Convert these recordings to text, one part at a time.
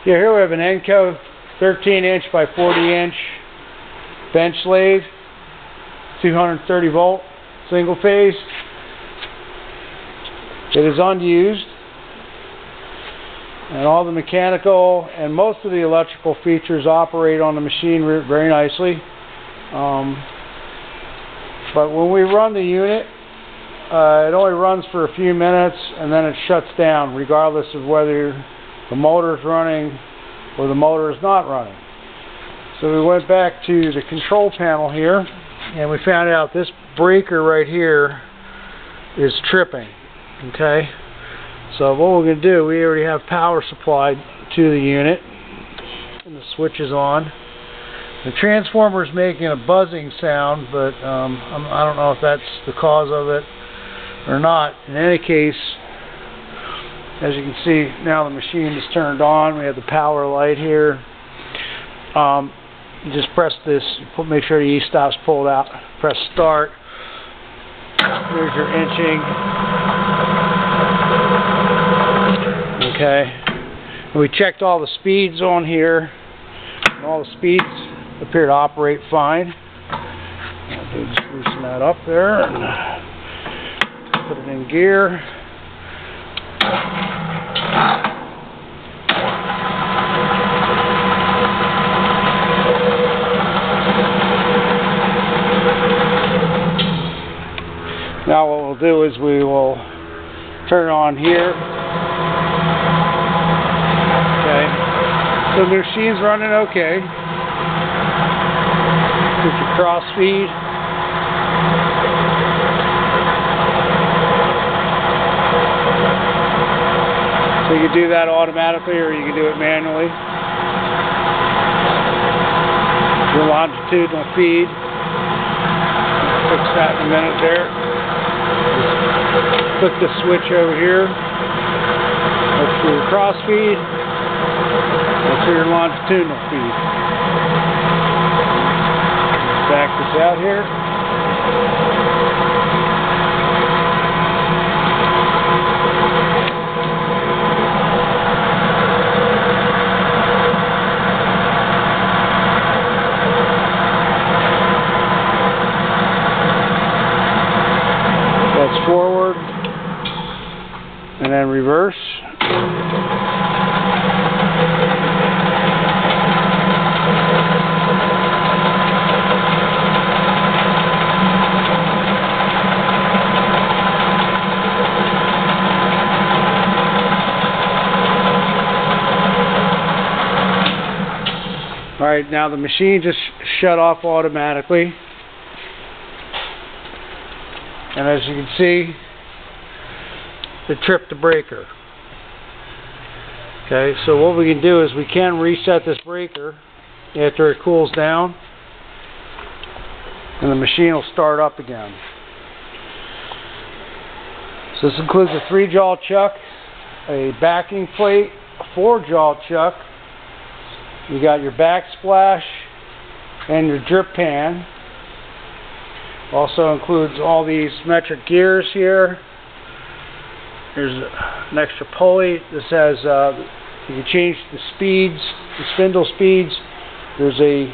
Yeah, here we have an ENCO 13-inch by 40-inch bench lathe, 230 volt, single phase. It is unused, and all the mechanical and most of the electrical features operate on the machine very nicely. But when we run the unit, it only runs for a few minutes and then it shuts down, regardless of whether the motor is running or the motor is not running. So we went back to the control panel here and we found out this breaker right here is tripping. Okay, so what we're going to do, we already have power supplied to the unit and the switch is on. The transformer is making a buzzing sound, but I don't know if that's the cause of it or not. In any case, as you can see, now the machine is turned on. We have the power light here. You just press this, make sure the e-stop's pulled out, press start. Here's your inching. Okay. And we checked all the speeds on here, and all the speeds appear to operate fine. I'll just loosen that up there and put it in gear. Now what we'll do is we will turn it on here. Okay. So the machine's running okay. Get your cross feed. So you can do that automatically or you can do it manually. Your longitudinal feed. Fix that in a minute there. Just click the switch over here. That's for your cross feed. That's for your longitudinal feed. Back this out here. That's forward and then reverse. Alright, now the machine just shut off automatically. And as you can see, it tripped the breaker. Okay, so what we can do is we can reset this breaker after it cools down, and the machine will start up again. So this includes a 3-jaw chuck, a backing plate, a 4-jaw chuck. You got your backsplash and your drip pan. Also includes all these metric gears here. There's an extra pulley. This has, you can change the speeds, the spindle speeds. There's a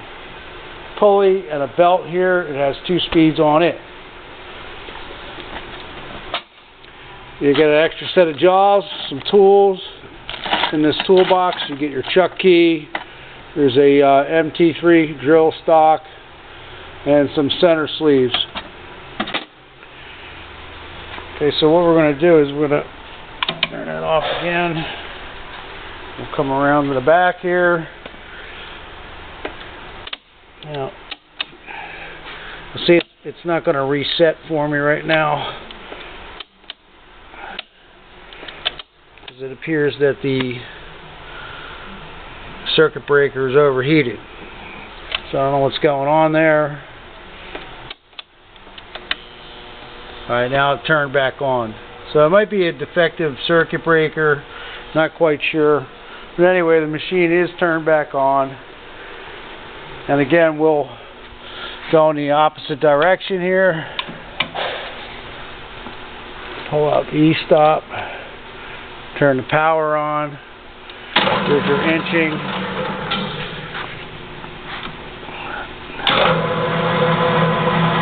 pulley and a belt here. It has 2 speeds on it. You get an extra set of jaws, some tools. In this toolbox, you get your chuck key. There's a MT3 drill stock and some center sleeves. Okay, so what we're going to do is we're going to turn that off again. We'll come around to the back here. Now, see, it's not going to reset for me right now, because it appears that the circuit breaker is overheated. So I don't know what's going on there. Alright, now it turned back on. So it might be a defective circuit breaker, not quite sure. But anyway, the machine is turned back on. And again, we'll go in the opposite direction here. Pull out the e-stop. Turn the power on. Here's your inching.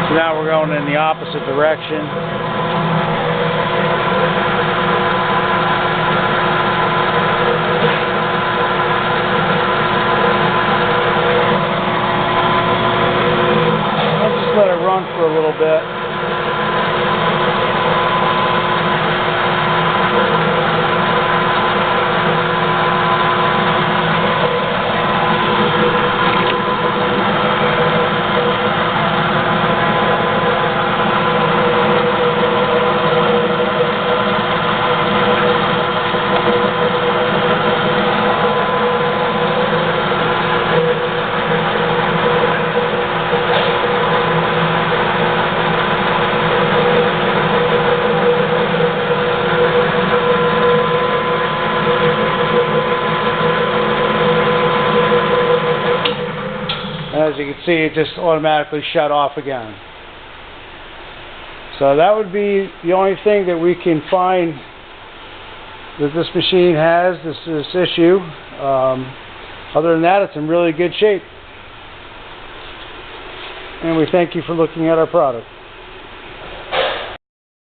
So now we're going in the opposite direction. Let it run for a little bit. As you can see, it just automatically shut off again. So that would be the only thing that we can find that this machine has, this issue. Other than that, it's in really good shape. And we thank you for looking at our product.